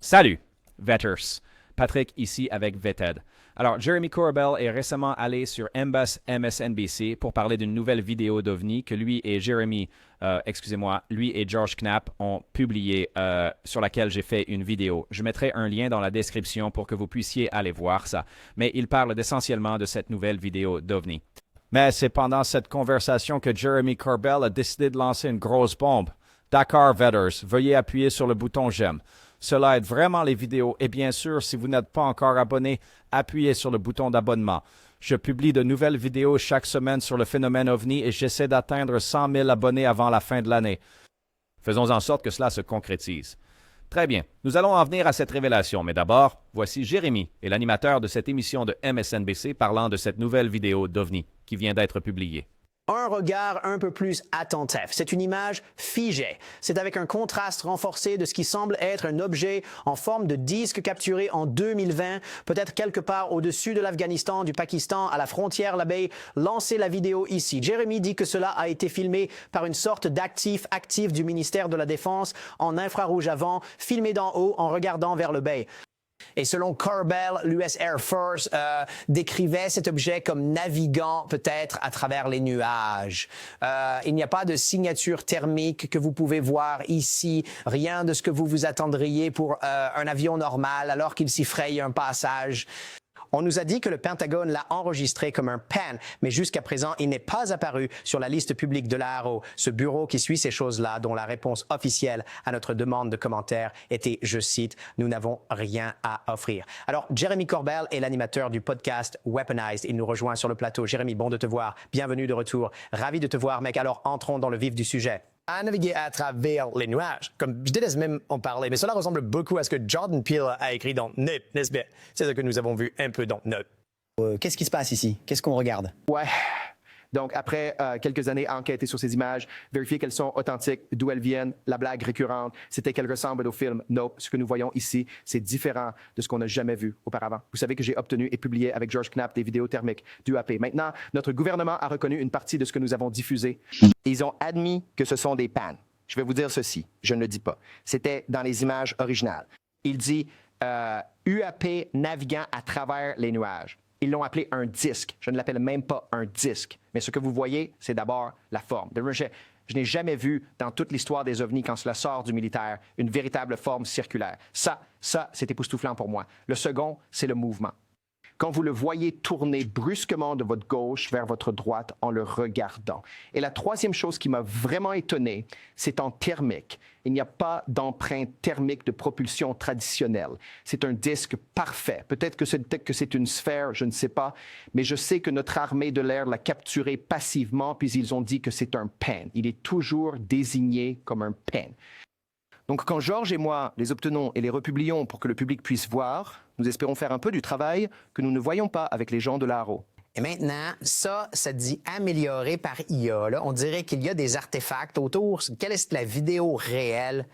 Salut, Vetters. Patrick ici avec Vetted. Alors, Jeremy Corbell est récemment allé sur MSNBC pour parler d'une nouvelle vidéo d'OVNI que lui et lui et George Knapp ont publié sur laquelle j'ai fait une vidéo. Je mettrai un lien dans la description pour que vous puissiez aller voir ça. Mais il parle essentiellement de cette nouvelle vidéo d'OVNI. Mais c'est pendant cette conversation que Jeremy Corbell a décidé de lancer une grosse bombe. D'accord, Vetters, veuillez appuyer sur le bouton j'aime. Cela aide vraiment les vidéos et bien sûr, si vous n'êtes pas encore abonné, appuyez sur le bouton d'abonnement. Je publie de nouvelles vidéos chaque semaine sur le phénomène OVNI et j'essaie d'atteindre 100 000 abonnés avant la fin de l'année. Faisons en sorte que cela se concrétise. Très bien, nous allons en venir à cette révélation, mais d'abord, voici Jérémy et l'animateur de cette émission de MSNBC parlant de cette nouvelle vidéo d'OVNI qui vient d'être publiée. Un regard un peu plus attentif. C'est une image figée. C'est avec un contraste renforcé de ce qui semble être un objet en forme de disque capturé en 2020, peut-être quelque part au-dessus de l'Afghanistan, du Pakistan, à la frontière là-bas. Lancez la vidéo ici. Jeremy dit que cela a été filmé par une sorte d'actif actif du ministère de la Défense en infrarouge avant, filmé d'en haut en regardant vers le bas. Et selon Corbell, l'US Air Force décrivait cet objet comme naviguant peut-être à travers les nuages. Il n'y a pas de signature thermique que vous pouvez voir ici, rien de ce que vous vous attendriez pour un avion normal alors qu'il s'y fraye un passage. On nous a dit que le Pentagone l'a enregistré comme un pan, mais jusqu'à présent, il n'est pas apparu sur la liste publique de l'AARO, ce bureau qui suit ces choses-là, dont la réponse officielle à notre demande de commentaire était, je cite, « Nous n'avons rien à offrir ». Alors, Jeremy Corbell est l'animateur du podcast Weaponized. Il nous rejoint sur le plateau. Jeremy, bon de te voir. Bienvenue de retour. Ravi de te voir, mec. Alors, entrons dans le vif du sujet. À naviguer à travers les nuages. Comme je déteste même en parler, mais cela ressemble beaucoup à ce que Jordan Peele a écrit dans Nope, n'est-ce pas? C'est ce que nous avons vu un peu dans Nope. Qu'est-ce qui se passe ici? Qu'est-ce qu'on regarde? Ouais. Donc, après quelques années à enquêter sur ces images, vérifier qu'elles sont authentiques, d'où elles viennent, la blague récurrente, c'était qu'elles ressemblent au film Nope. Ce que nous voyons ici, c'est différent de ce qu'on n'a jamais vu auparavant. Vous savez que j'ai obtenu et publié avec George Knapp des vidéos thermiques d'UAP. Maintenant, notre gouvernement a reconnu une partie de ce que nous avons diffusé. Ils ont admis que ce sont des pannes. Je vais vous dire ceci, je ne le dis pas. C'était dans les images originales. Il dit UAP naviguant à travers les nuages. Ils l'ont appelé un disque. Je ne l'appelle même pas un disque. Mais ce que vous voyez, c'est d'abord la forme. Je n'ai jamais vu dans toute l'histoire des ovnis, quand cela sort du militaire, une véritable forme circulaire. Ça, c'est époustouflant pour moi. Le second, c'est le mouvement. Quand vous le voyez tourner brusquement de votre gauche vers votre droite en le regardant. Et la troisième chose qui m'a vraiment étonné, c'est en thermique. Il n'y a pas d'empreinte thermique de propulsion traditionnelle. C'est un disque parfait. Peut-être que c'est une sphère, je ne sais pas, mais je sais que notre armée de l'air l'a capturé passivement, puis ils ont dit que c'est un pan. Il est toujours désigné comme un pan. Donc, quand Georges et moi les obtenons et les republions pour que le public puisse voir, nous espérons faire un peu du travail que nous ne voyons pas avec les gens de l'AARO. Et maintenant, ça dit amélioré par IA. Là. On dirait qu'il y a des artefacts autour. Quelle est la vidéo réelle?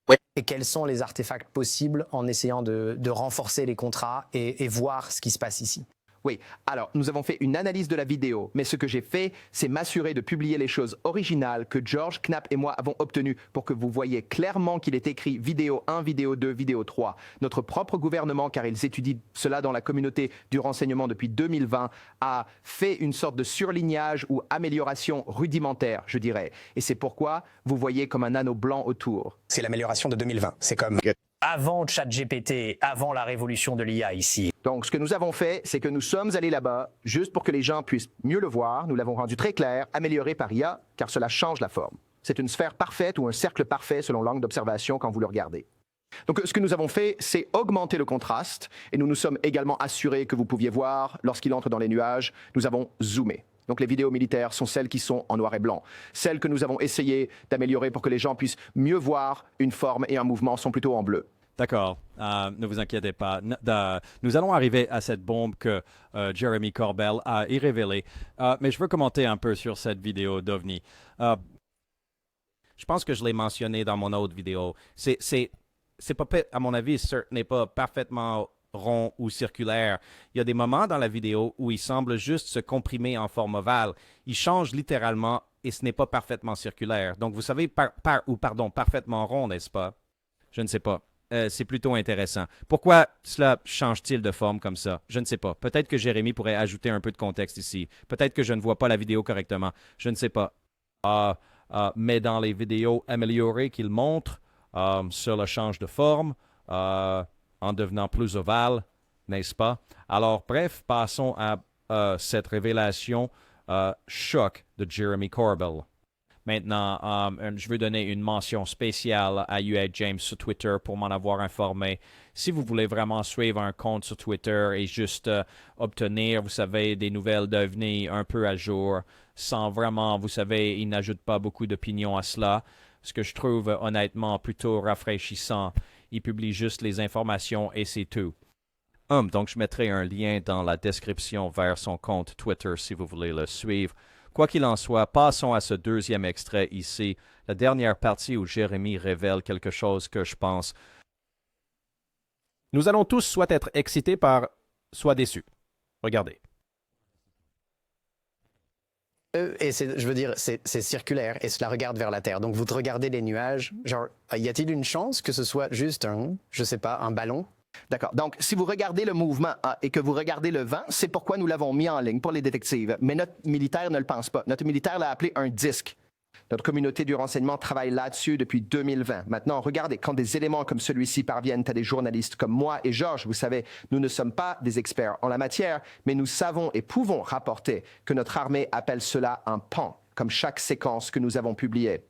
Oui. Et quels sont les artefacts possibles en essayant de renforcer les contrats et voir ce qui se passe ici? Oui, alors nous avons fait une analyse de la vidéo, mais ce que j'ai fait, c'est m'assurer de publier les choses originales que George Knapp et moi avons obtenues pour que vous voyez clairement qu'il est écrit vidéo 1, vidéo 2, vidéo 3. Notre propre gouvernement, car ils étudient cela dans la communauté du renseignement depuis 2020, a fait une sorte de surlignage ou amélioration rudimentaire, je dirais. Et c'est pourquoi vous voyez comme un anneau blanc autour. C'est l'amélioration de 2020. C'est comme avant ChatGPT, avant la révolution de l'IA ici. Donc, ce que nous avons fait, c'est que nous sommes allés là-bas juste pour que les gens puissent mieux le voir. Nous l'avons rendu très clair, amélioré par IA, car cela change la forme. C'est une sphère parfaite ou un cercle parfait selon l'angle d'observation quand vous le regardez. Donc, ce que nous avons fait, c'est augmenter le contraste et nous nous sommes également assurés que vous pouviez voir, lorsqu'il entre dans les nuages, nous avons zoomé. Donc, les vidéos militaires sont celles qui sont en noir et blanc. Celles que nous avons essayé d'améliorer pour que les gens puissent mieux voir une forme et un mouvement sont plutôt en bleu. D'accord, ne vous inquiétez pas. Nous allons arriver à cette bombe que Jeremy Corbell a révélée. Mais je veux commenter un peu sur cette vidéo d'OVNI. Je pense que je l'ai mentionné dans mon autre vidéo. C'est pas, à mon avis, ce n'est pas parfaitement rond ou circulaire. Il y a des moments dans la vidéo où il semble juste se comprimer en forme ovale. Il change littéralement et ce n'est pas parfaitement circulaire. Donc, vous savez, parfaitement rond, n'est-ce pas? Je ne sais pas. c'est plutôt intéressant. Pourquoi cela change-t-il de forme comme ça? Je ne sais pas. Peut-être que Jérémy pourrait ajouter un peu de contexte ici. Peut-être que je ne vois pas la vidéo correctement. Je ne sais pas. Mais dans les vidéos améliorées qu'il montre, cela change de forme en devenant plus ovale, n'est-ce pas? Alors, bref, passons à cette révélation choc de Jeremy Corbell. Maintenant, je veux donner une mention spéciale à U.A. James sur Twitter pour m'en avoir informé. Si vous voulez vraiment suivre un compte sur Twitter et juste obtenir, vous savez, des nouvelles d'OVNI un peu à jour, sans vraiment, vous savez, il n'ajoute pas beaucoup d'opinions à cela, ce que je trouve honnêtement plutôt rafraîchissant. Il publie juste les informations et c'est tout. Donc, je mettrai un lien dans la description vers son compte Twitter si vous voulez le suivre. Quoi qu'il en soit, passons à ce deuxième extrait ici, la dernière partie où Jérémy révèle quelque chose que je pense. Nous allons tous soit être excités par, soit déçus. Regardez. Et je veux dire, c'est circulaire et cela regarde vers la Terre. Donc vous regardez les nuages, genre, y a-t-il une chance que ce soit juste je sais pas, un ballon? D'accord. Donc, si vous regardez le mouvement et que vous regardez le vent, c'est pourquoi nous l'avons mis en ligne pour les détectives. Mais notre militaire ne le pense pas. Notre militaire l'a appelé un disque. Notre communauté du renseignement travaille là-dessus depuis 2020. Maintenant, regardez, quand des éléments comme celui-ci parviennent à des journalistes comme moi et Georges, vous savez, nous ne sommes pas des experts en la matière, mais nous savons et pouvons rapporter que notre armée appelle cela un pan, comme chaque séquence que nous avons publiée.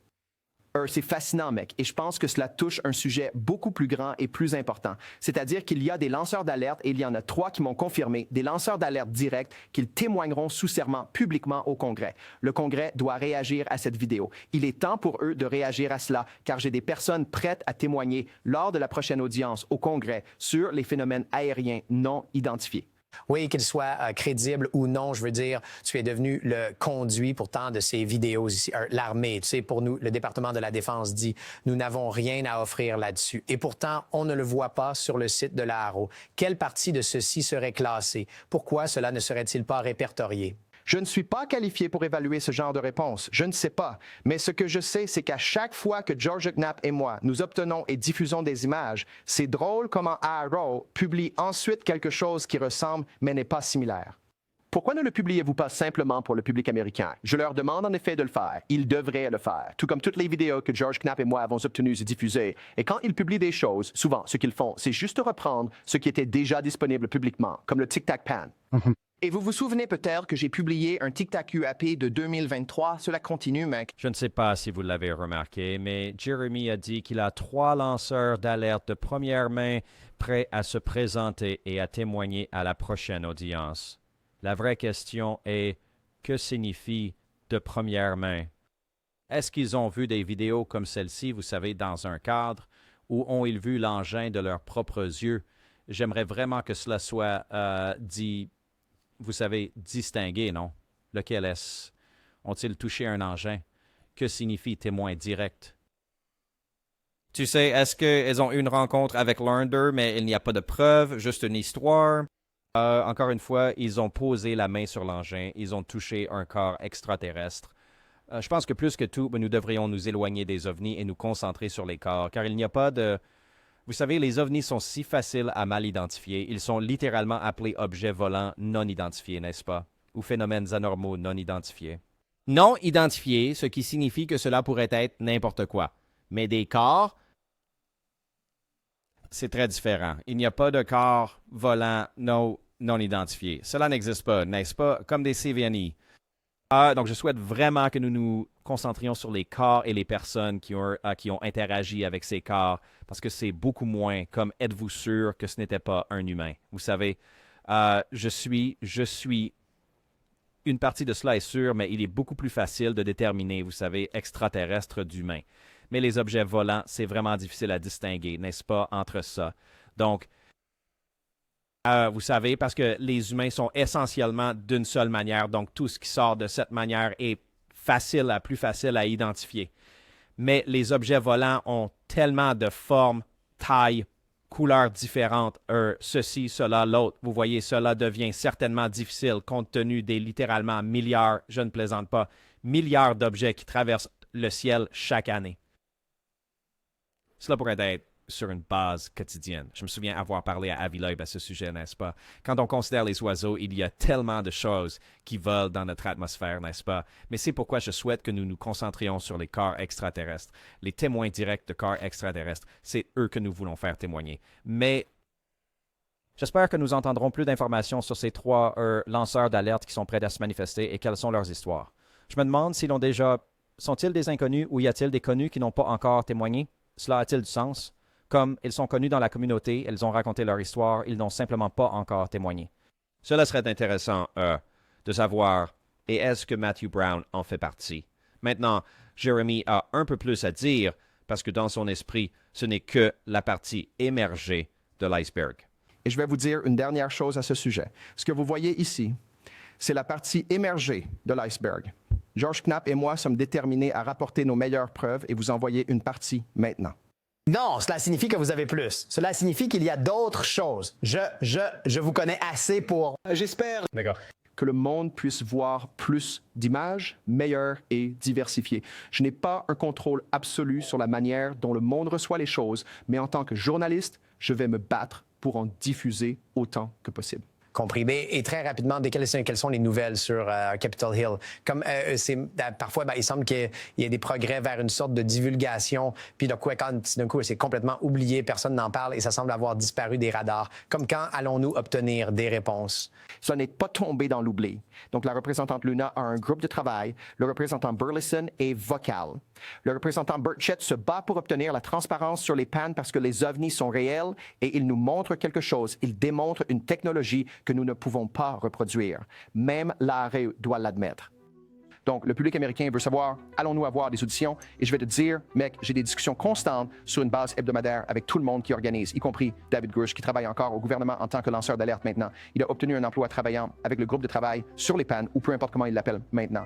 C'est fascinant, mec, et je pense que cela touche un sujet beaucoup plus grand et plus important. C'est-à-dire qu'il y a des lanceurs d'alerte, et il y en a 3 qui m'ont confirmé, des lanceurs d'alerte directs qu'ils témoigneront sous serment publiquement au Congrès. Le Congrès doit réagir à cette vidéo. Il est temps pour eux de réagir à cela, car j'ai des personnes prêtes à témoigner lors de la prochaine audience au Congrès sur les phénomènes aériens non identifiés. Oui, qu'il soit crédible ou non, je veux dire, tu es devenu le conduit pourtant de ces vidéos ici. L'armée, tu sais, pour nous, le département de la Défense dit, nous n'avons rien à offrir là-dessus. Et pourtant, on ne le voit pas sur le site de l'ARO. Quelle partie de ceci serait classée? Pourquoi cela ne serait-il pas répertorié? Je ne suis pas qualifié pour évaluer ce genre de réponse. Je ne sais pas. Mais ce que je sais, c'est qu'à chaque fois que George Knapp et moi, nous obtenons et diffusons des images, c'est drôle comment ARO publie ensuite quelque chose qui ressemble mais n'est pas similaire. Pourquoi ne le publiez-vous pas simplement pour le public américain? Je leur demande en effet de le faire. Ils devraient le faire, tout comme toutes les vidéos que George Knapp et moi avons obtenues et diffusées. Et quand ils publient des choses, souvent, ce qu'ils font, c'est juste reprendre ce qui était déjà disponible publiquement, comme le Tic Tac Pan. Et vous vous souvenez peut-être que j'ai publié un Tic Tac UAP de 2023. Cela continue, mec. Je ne sais pas si vous l'avez remarqué, mais Jeremy a dit qu'il a 3 lanceurs d'alerte de première main prêts à se présenter et à témoigner à la prochaine audience. La vraie question est, que signifie de première main? Est-ce qu'ils ont vu des vidéos comme celle-ci, vous savez, dans un cadre, ou ont-ils vu l'engin de leurs propres yeux? J'aimerais vraiment que cela soit dit, vous savez, distingué, non? Lequel est-ce? Ont-ils touché un engin? Que signifie témoin direct? Tu sais, est-ce qu'elles ont eu une rencontre avec l'un d'eux, mais il n'y a pas de preuve, juste une histoire? Encore une fois, ils ont posé la main sur l'engin, ils ont touché un corps extraterrestre. Je pense que plus que tout, nous devrions nous éloigner des ovnis et nous concentrer sur les corps, car il n'y a pas de... Vous savez, les ovnis sont si faciles à mal identifier. Ils sont littéralement appelés objets volants non identifiés, n'est-ce pas? Ou phénomènes anormaux non identifiés. Non identifiés, ce qui signifie que cela pourrait être n'importe quoi. Mais des corps, c'est très différent. Il n'y a pas de corps volants non identifiés. Cela n'existe pas, n'est-ce pas? Comme des CVNI. Donc, je souhaite vraiment que nous nous concentrions sur les corps et les personnes qui ont interagi avec ces corps, parce que c'est beaucoup moins comme « êtes-vous sûr que ce n'était pas un humain ?» Vous savez, je suis, une partie de cela est sûre, mais il est beaucoup plus facile de déterminer, vous savez, extraterrestre d'humain. Mais les objets volants, c'est vraiment difficile à distinguer, n'est-ce pas, entre ça. Donc, vous savez, parce que les humains sont essentiellement d'une seule manière, donc tout ce qui sort de cette manière est plus facile à identifier. Mais les objets volants ont tellement de formes, tailles, couleurs différentes, ceci, cela, l'autre. Vous voyez, cela devient certainement difficile compte tenu des littéralement milliards, je ne plaisante pas, milliards d'objets qui traversent le ciel chaque année. Cela pourrait être sur une base quotidienne. Je me souviens avoir parlé à Avi Loeb à ce sujet, n'est-ce pas? Quand on considère les oiseaux, il y a tellement de choses qui volent dans notre atmosphère, n'est-ce pas? Mais c'est pourquoi je souhaite que nous nous concentrions sur les corps extraterrestres. Les témoins directs de corps extraterrestres, c'est eux que nous voulons faire témoigner. Mais j'espère que nous entendrons plus d'informations sur ces 3 lanceurs d'alerte qui sont prêts à se manifester et quelles sont leurs histoires. Je me demande sont-ils des inconnus ou y a-t-il des connus qui n'ont pas encore témoigné? Cela a-t-il du sens? Comme ils sont connus dans la communauté, ils ont raconté leur histoire, ils n'ont simplement pas encore témoigné. Cela serait intéressant de savoir, et est-ce que Matthew Brown en fait partie? Maintenant, Jeremy a un peu plus à dire, parce que dans son esprit, ce n'est que la partie émergée de l'iceberg. Et je vais vous dire une dernière chose à ce sujet. Ce que vous voyez ici, c'est la partie émergée de l'iceberg. George Knapp et moi sommes déterminés à rapporter nos meilleures preuves et vous envoyer une partie maintenant. Non, cela signifie que vous avez plus. Cela signifie qu'il y a d'autres choses. Je vous connais assez pour... J'espère... D'accord. Que le monde puisse voir plus d'images meilleures et diversifiées. Je n'ai pas un contrôle absolu sur la manière dont le monde reçoit les choses, mais en tant que journaliste, je vais me battre pour en diffuser autant que possible. Comprimé. Et très rapidement, quelles sont les nouvelles sur Capitol Hill? Comme parfois, il semble qu'il y ait des progrès vers une sorte de divulgation, puis d'un coup, c'est complètement oublié, personne n'en parle et ça semble avoir disparu des radars. Comme quand allons-nous obtenir des réponses? Ça n'est pas tombé dans l'oubli. Donc, la représentante Luna a un groupe de travail. Le représentant Burleson est vocal. Le représentant Burchett se bat pour obtenir la transparence sur les pannes parce que les ovnis sont réels et il nous montre quelque chose. Il démontre une technologie que nous ne pouvons pas reproduire. Même l'ARE doit l'admettre. Donc, le public américain veut savoir, allons-nous avoir des auditions? Et je vais te dire, mec, j'ai des discussions constantes sur une base hebdomadaire avec tout le monde qui organise, y compris David Grush, qui travaille encore au gouvernement en tant que lanceur d'alerte maintenant. Il a obtenu un emploi travaillant avec le groupe de travail sur les pannes, ou peu importe comment il l'appelle maintenant.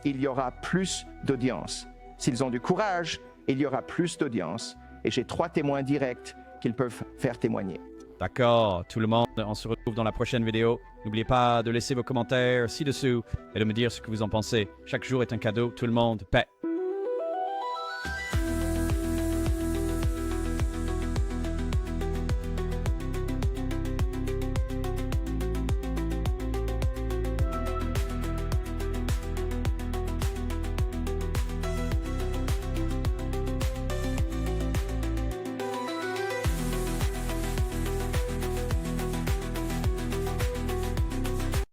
Il y aura plus d'audience. S'ils ont du courage, il y aura plus d'audience. Et j'ai 3 témoins directs qu'ils peuvent faire témoigner. D'accord, tout le monde, on se retrouve dans la prochaine vidéo. N'oubliez pas de laisser vos commentaires ci-dessous et de me dire ce que vous en pensez. Chaque jour est un cadeau, tout le monde, paix.